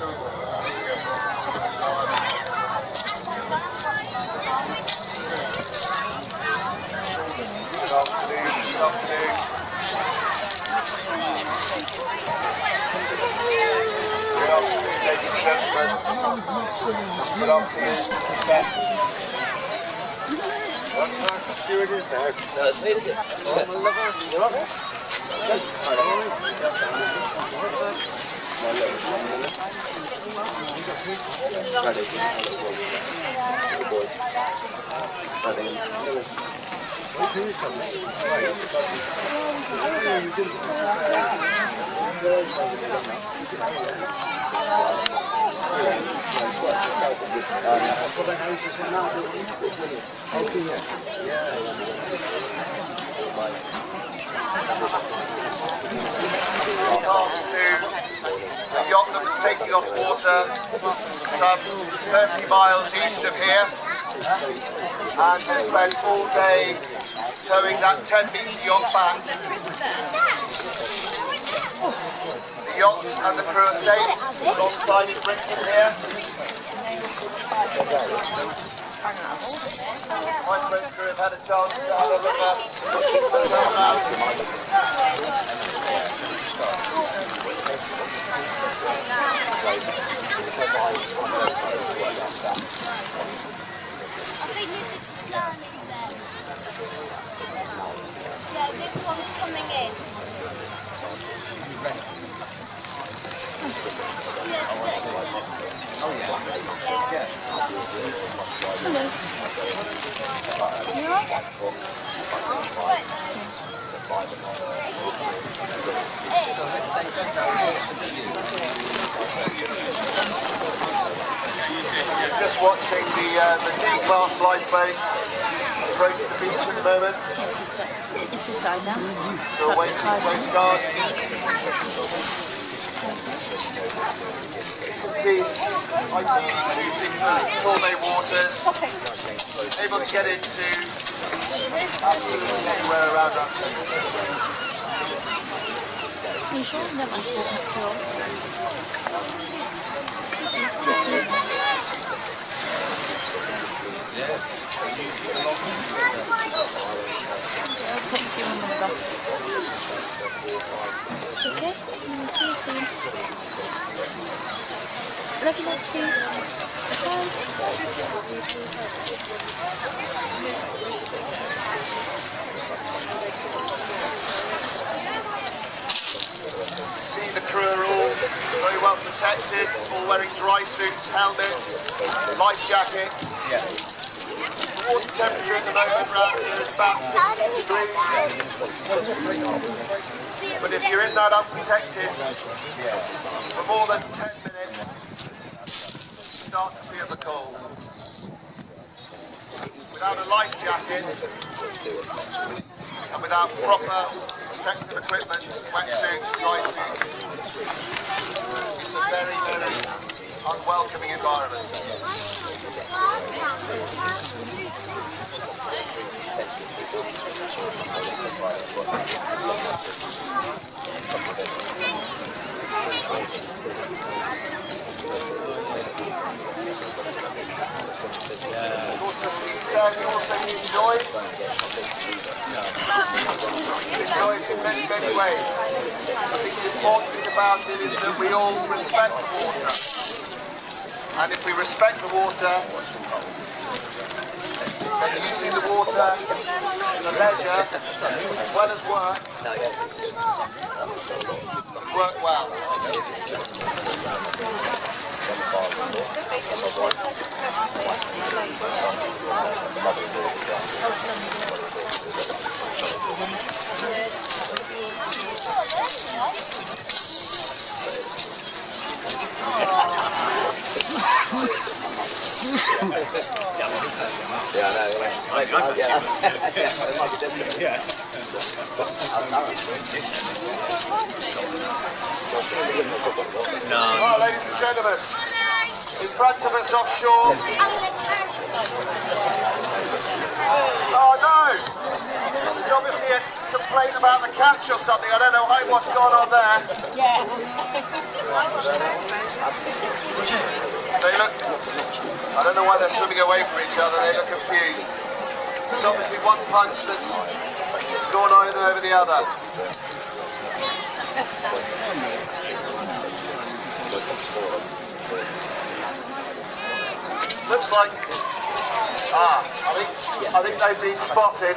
The yacht that was taking off water some 30 miles east of here, and we spent all day towing that 10-metre yacht back. The yacht and the crew are safe alongside in Britain here. My friends crew have had a chance to have a look at yeah, this one's coming in. Oh yeah. Just watching the D-class lifeboat approach the beach at the moment. It's just died now. Still waiting for the Coast Guard. See, ideally using the Torbay waters, able to get into absolutely anywhere around us. Are you sure? No, I'm still not sure. I'll text you on the bus. It's okay. We'll see you soon. Love you next week. Bye. See, the crew are all very well protected, all wearing dry suits, helmets, life jackets. Yeah. The water temperature at the moment around here is about 60 degrees. But if you're in that unprotected for more than 10 minutes, you start to feel the cold. Without a life jacket and without proper protective equipment, wetsuits, dry suits, it's a very, very unwelcoming environment. Also enjoy it in many, many ways. I think the important thing about it is that we all respect the water. And if we respect the water, then using the water for leisure as well as work well. Well, ladies and gentlemen, in front of us offshore. Oh no! There's obviously a complaint about the catch or something. I don't know what's going on there. Yeah. They look, I don't know why they're swimming away from each other. They look confused. There's obviously one punch that's gone over the other. Looks like, I think they've been spotted.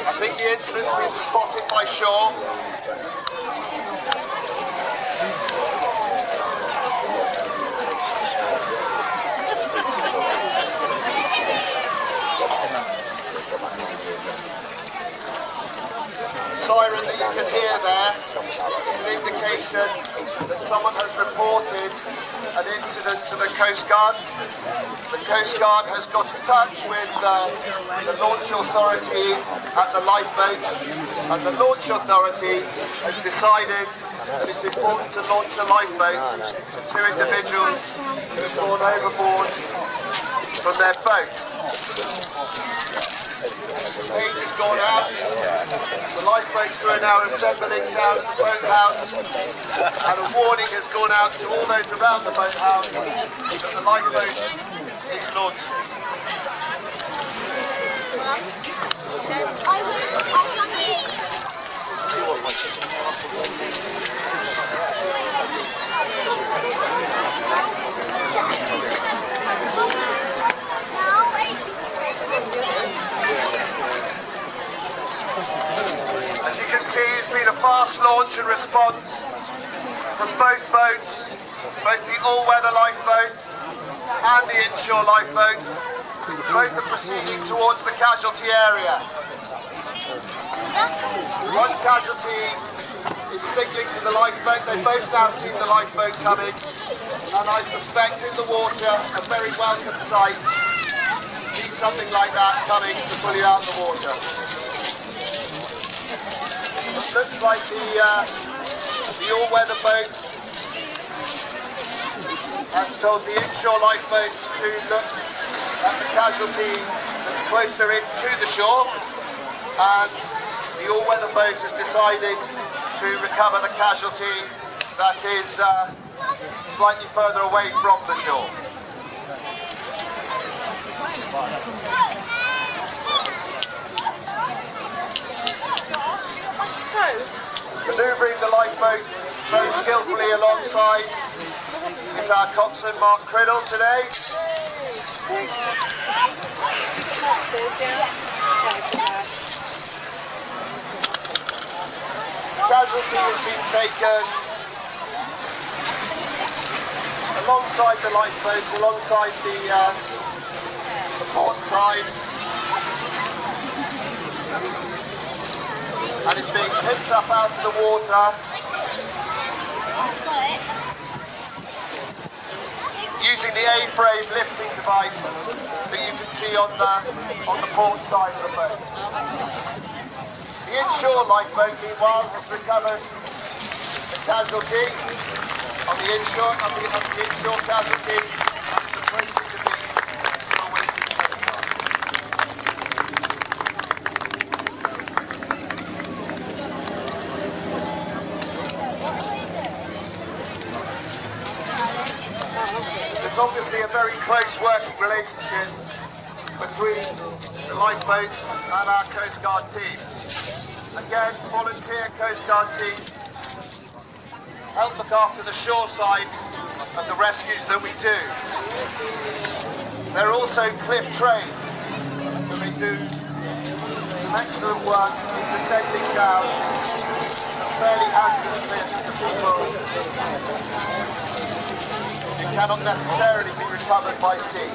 I think the incident's been spotted by shore. Siren that you can hear there is an indication that someone has reported an incident to the Coast Guard. The Coast Guard has got in touch with the launch authority at the lifeboat, and the launch authority has decided that it's important to launch a lifeboat. Two individuals who have gone overboard from their boat. The page has gone out, the lifeboats are now assembling down at the boathouse, and a warning has gone out to all those around the boathouse that the lifeboat is launched. As you can see, it's been a fast launch and response from both boats, both the all-weather lifeboat and the inshore lifeboat. Both are proceeding towards the casualty area. One casualty is signaling to the lifeboat. They've both now seen the lifeboat coming, and I suspect in the water a very welcome sight. See something like that coming to pull you out of the water. It looks like the all-weather boat has told the inshore lifeboat to look at the casualty that's closer in to the shore, and the all-weather boat has decided to recover the casualty that is slightly further away from the shore. Manoeuvring the lifeboat very skillfully alongside is our coxswain Mark Criddle today. Casualty has been taken alongside the lifeboat, alongside the port side, and it's being picked up out of the water using the A-frame lifting device that you can see on the port side of the boat. The inshore lifeboat, meanwhile, has recovered the casualty on the inshore casualty, and is approaching the beach for a waiting Coast Guard. There's obviously a very close working relationship between the lifeboat and our Coast Guard team. Again, volunteer Coast Guard team help look after the shore side of the rescues that we do. They're also cliff trained, so they do some excellent work in protecting down some fairly hazardous cliffs to people who cannot necessarily be recovered by sea.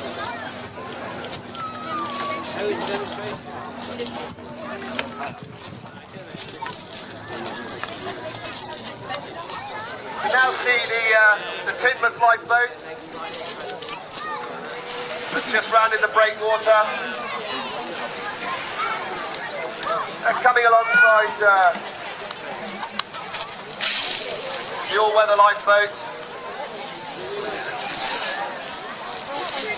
We now see the Tidmouth lifeboat that's just rounded the breakwater. They're coming alongside the all-weather lifeboat. It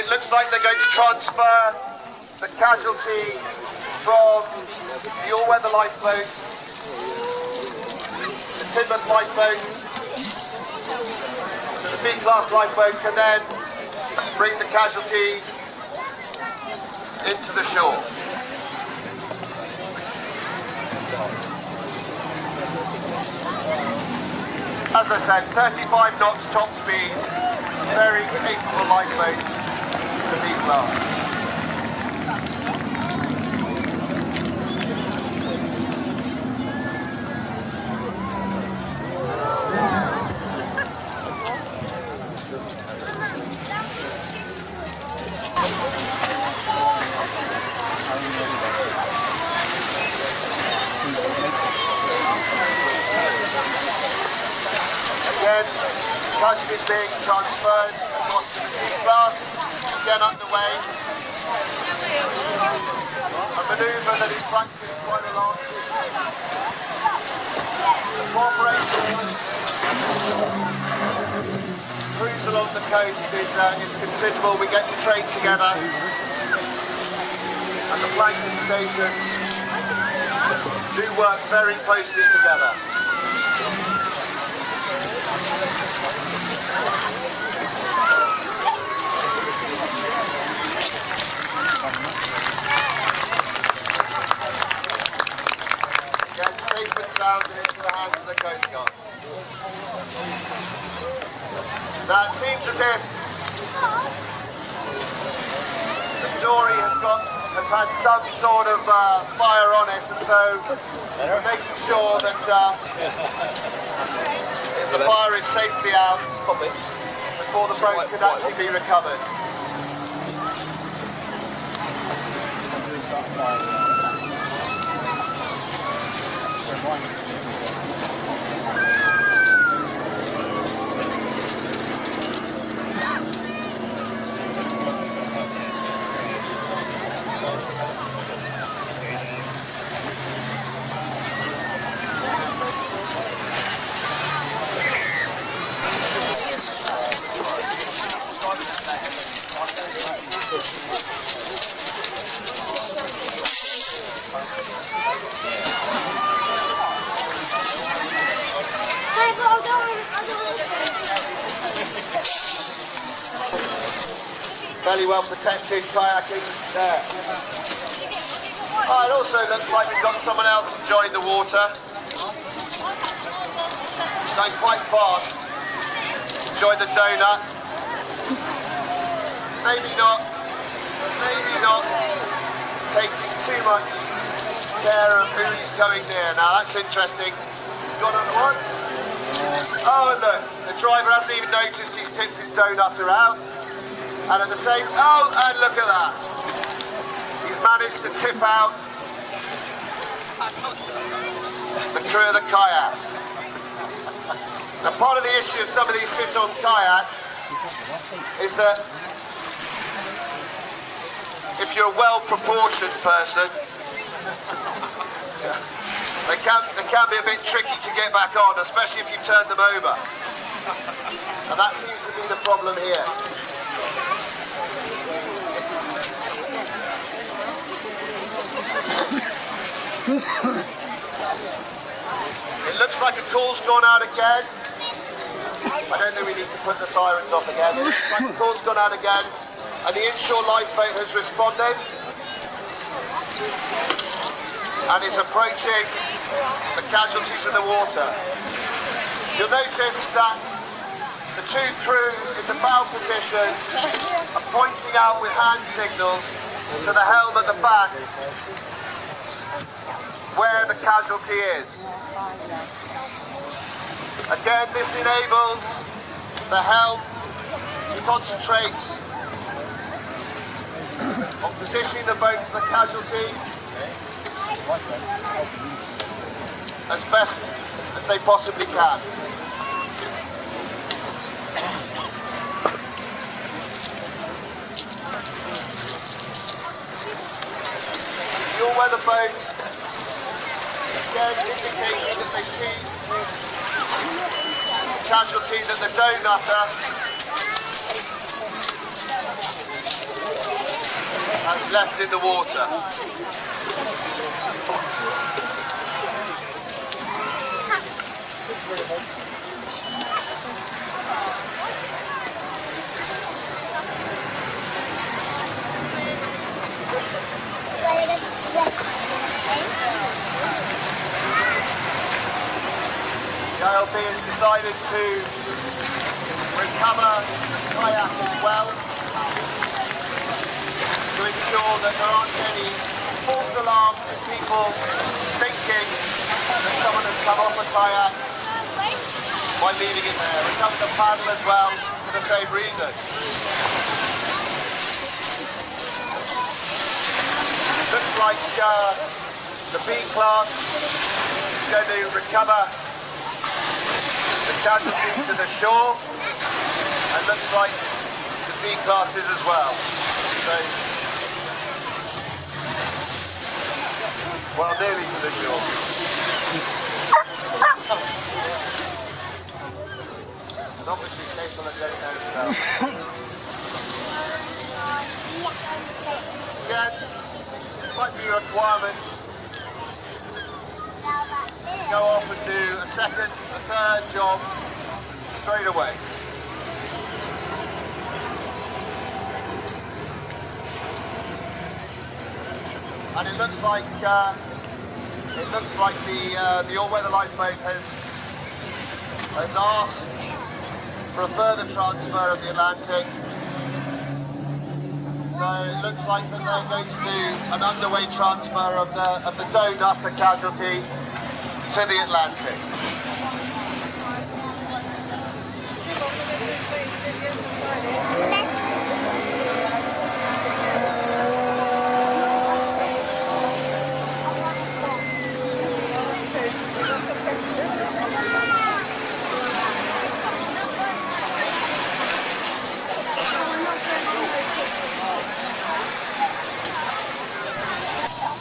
looks like they're going to transfer the casualty from the all-weather lifeboat, the Tidmouth lifeboat, to the B-class lifeboat, and then bring the casualty into the shore. As I said, 35 knots top speed, very capable lifeboat, the B-class. Again, casualty is being transferred across to the B-class, again underway. A manoeuvre that is practiced quite a lot. The cooperation crews along the coast is considerable. We get to train together, and the flanking stations do work very closely together. Again, safe and sound and into the hands of the Coast Guard. Now it seems as if the Dory has had some sort of fire on it, and so we're making sure that if the fire is safely out before the boat can actually be recovered. Fairly well protected kayaking there. Oh, it also looks like we've got someone else enjoying the water. Going quite fast. Enjoy the donut. Maybe not taking too much care of who he's going near. Now that's interesting. Got on one. Oh, and look, the driver hasn't even noticed he's tipped his donut around. And at the same, oh, and look at that. He's managed to tip out the crew of the kayak. Now part of the issue of some of these fit-on kayaks is that if you're a well-proportioned person, they can be a bit tricky to get back on, especially if you turn them over. And that seems to be the problem here. It looks like a call's gone out again. I don't think we need to put the sirens off again. It looks like a call's gone out again, and the inshore lifeboat has responded and is approaching the casualties in the water. You'll notice that the two crews in the bow position are pointing out with hand signals to the helm at the back where the casualty is. Again, this enables the helm to concentrate on positioning the boat to the casualty as best as they possibly can. The all-weather boat again indicating that they see casualty that the dough-nutter has left in the water. The ILP has decided to recover kayak as well to ensure that there aren't any false alarms of people thinking that someone has come off a kayak by leaving it there. Recover the paddle as well for the same reason. Looks like the B-class is going to recover the casualties to the shore, and looks like the B-class is as well. So, well, nearly to the shore. And obviously people that don't know themselves. Again, might be a requirement go off and do a second, a third job straight away. And it looks like the all-weather lifeboat has asked for a further transfer of the Atlantic. So it looks like that they're going to do an underway transfer of the dough-nutter casualty to the Atlantic.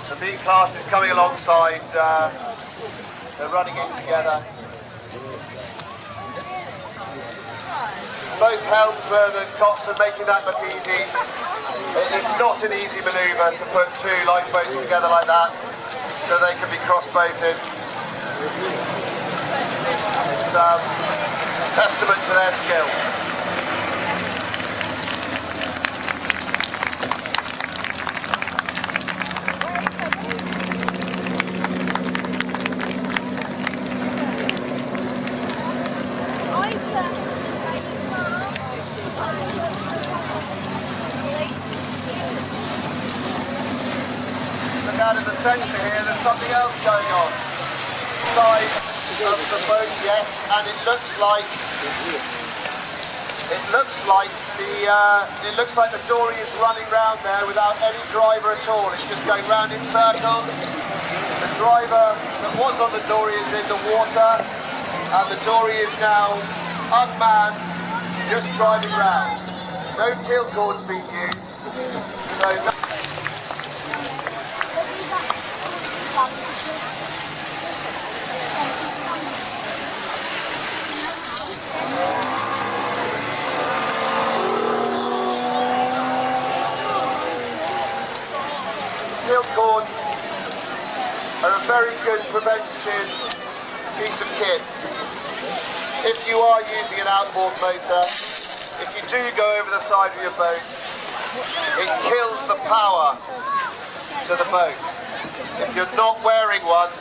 The B-class is coming alongside. They're running in together. Both helmsmen and coxswain making that look easy. It's not an easy manoeuvre to put two lifeboats together like that, so they can be cross-boated. It's testament to their skill. Out of the centre here, there's something else going on inside of the boat, yes, and it looks like the dory is running round there without any driver at all. It's just going round in circles. The driver that was on the dory is in the water, and the dory is now unmanned, just driving round. No tilt cords being used, so no. Tilt cords are a very good preventative piece of kit. If you are using an outboard motor, if you do go over the side of your boat, it kills the power to the boat. If you're not wearing one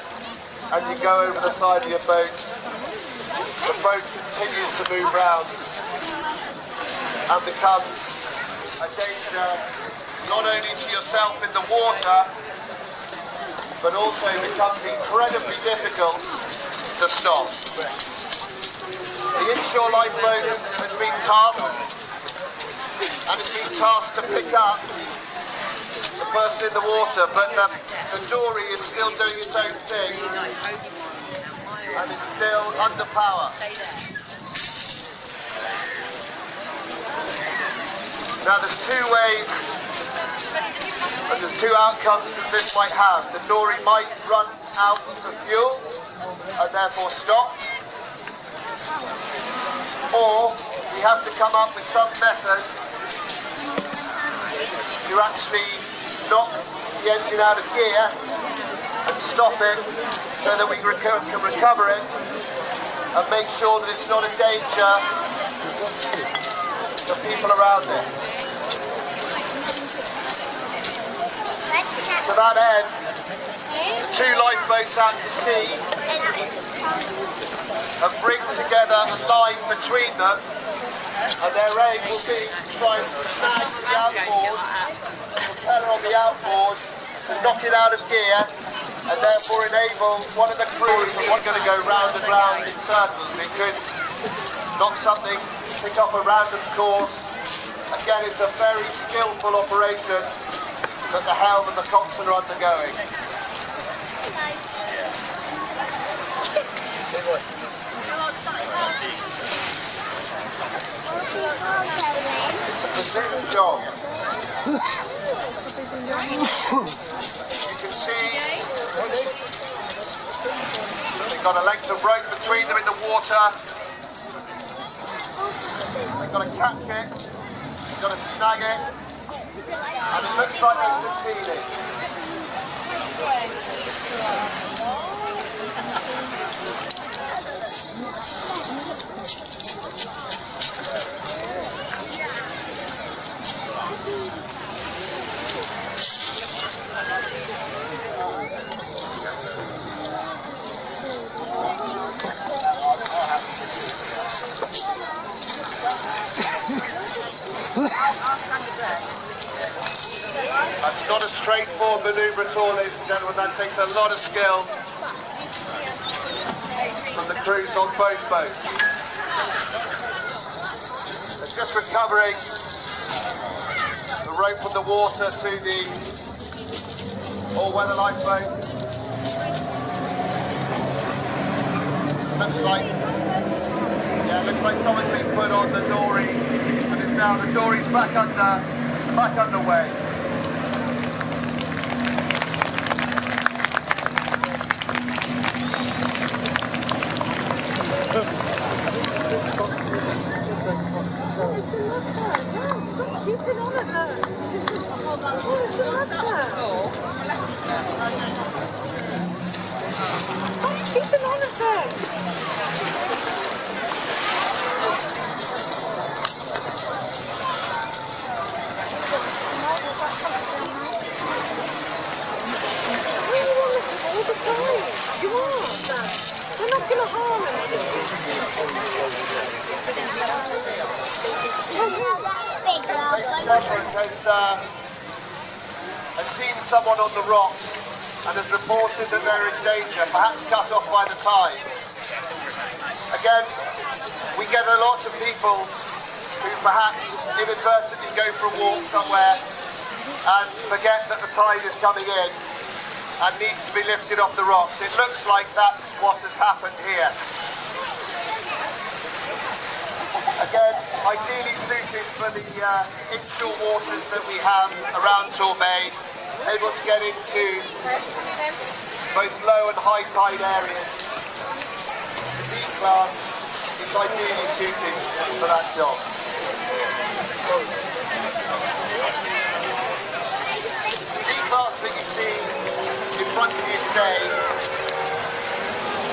and you go over the side of your boat, the boat continues to move round and becomes a danger not only to yourself in the water, but also becomes incredibly difficult to stop. The inshore lifeboat has been tasked, and it's been tasked to pick up the person in the water, but the dory is still doing its own thing, and it's still under power. Now there's two ways, and there's two outcomes that this might have. The dory might run out of fuel and therefore stop, or we have to come up with some method to actually knock the engine out of gear and stop it so that we can recover it and make sure that it's not a danger to people around it. To that end, the two lifeboats out to sea have rigged together a line between them, and their aim will be to try and snag the outboard, the propeller on the outboard, and knock it out of gear, and therefore enable one of the crews that are going to go round and round in circles. It could knock something, pick up a random course. Again, it's a very skillful operation that the helm and the coxswain are undergoing. It's a precision job. You can see they've got a length of rope between them in the water. They've got to catch it, they've got to snag it, and it looks like they're succeeding. That's not a straightforward manoeuvre at all, ladies and gentlemen. That takes a lot of skill from the crews on both boats. They're just recovering the rope from the water to the all-weather lifeboat. Looks like something's been put on the dory, and it's now the dory's back underway. Has seen someone on the rocks and has reported that they're in danger, perhaps cut off by the tide. Again, we get a lot of people who perhaps inadvertently go for a walk somewhere and forget that the tide is coming in and needs to be lifted off the rocks. It looks like that's what has happened here. Again, ideally suited for the inshore waters that we have around Torbay, able to get into both low and high tide areas. The D-class is ideally suited for that job. The D-class that you see in front of you today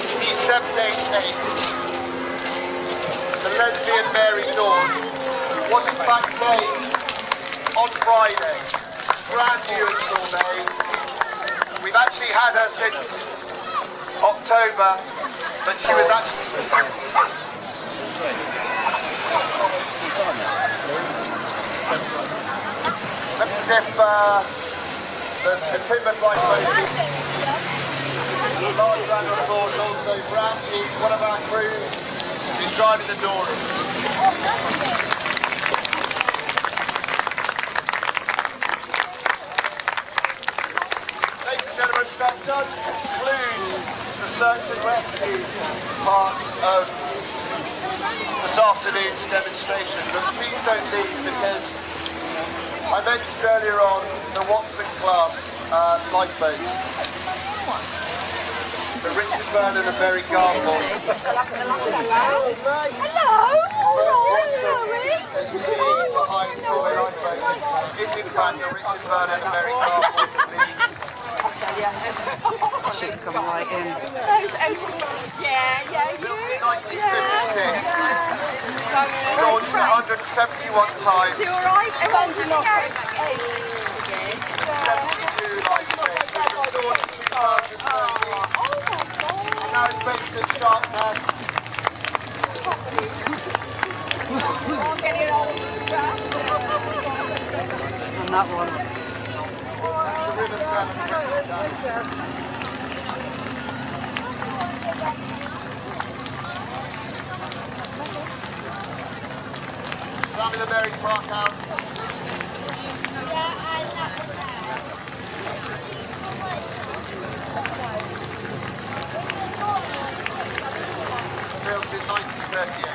is D788. The Leslie and Mary Dawn was in fact made on Friday, brand new in Torbay. We've actually had her since October, but she was actually... Let's see if the timber lifeboat the large round on board, also brand new, one of our crews is driving the dory. Ladies and gentlemen, that does conclude the search and rescue part of this afternoon's demonstration. But please don't leave, because I mentioned earlier on the Watson class lifeboat. to Richard Vernon and Mary Garble. Behind Torbay Lifeboat is in fact Richard Vernon and Mary Garble. Should come right in. Yeah, you. 1956. Launched 171 times. You alright? 72 lifeboats. Restored in 2013. And now it's ready to start now. I'm getting on. And that one. Down in the Mary Park House. Built in 1938.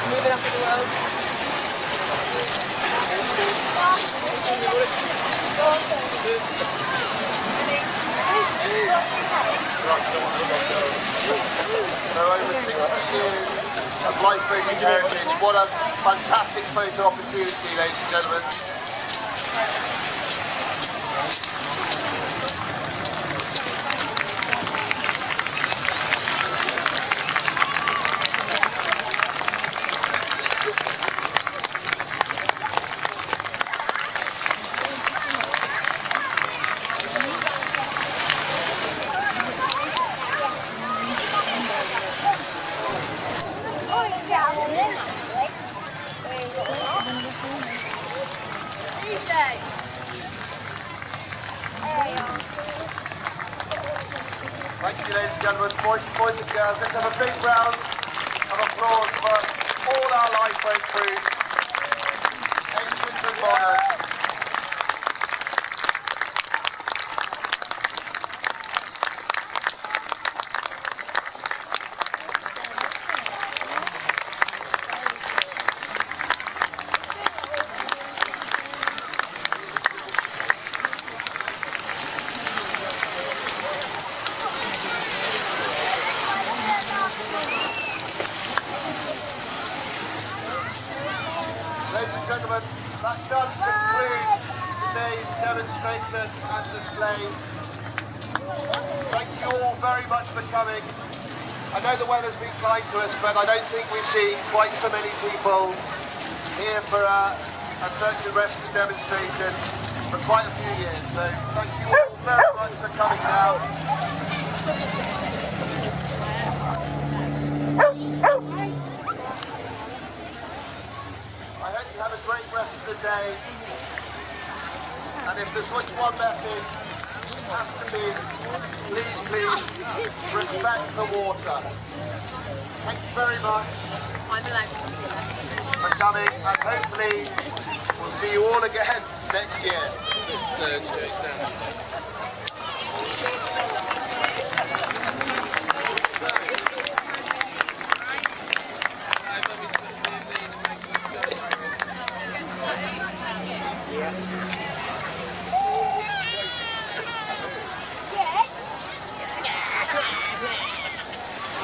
Moving up in the world. So over 60 years of lifeboating heritage. What a fantastic photo opportunity, ladies and gentlemen. Thank you, ladies and gentlemen, boys and girls. Let's have a big round of applause for all our lifeboat crew. Excellent and modern. Ladies and gentlemen, that does conclude today's demonstration and display. Thank you all very much for coming. I know the weather's been kind to us, but I don't think we've seen quite so many people here for a search and rescue demonstration for quite a few years. So thank you all very much for coming now. I hope you have a great rest of the day. And if there's one message, it has to be, please, respect the water. Thank you very much for coming, and hopefully we'll see you all again next year.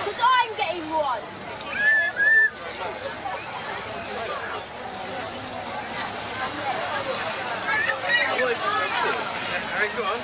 Because I'm getting one. Alright, go on.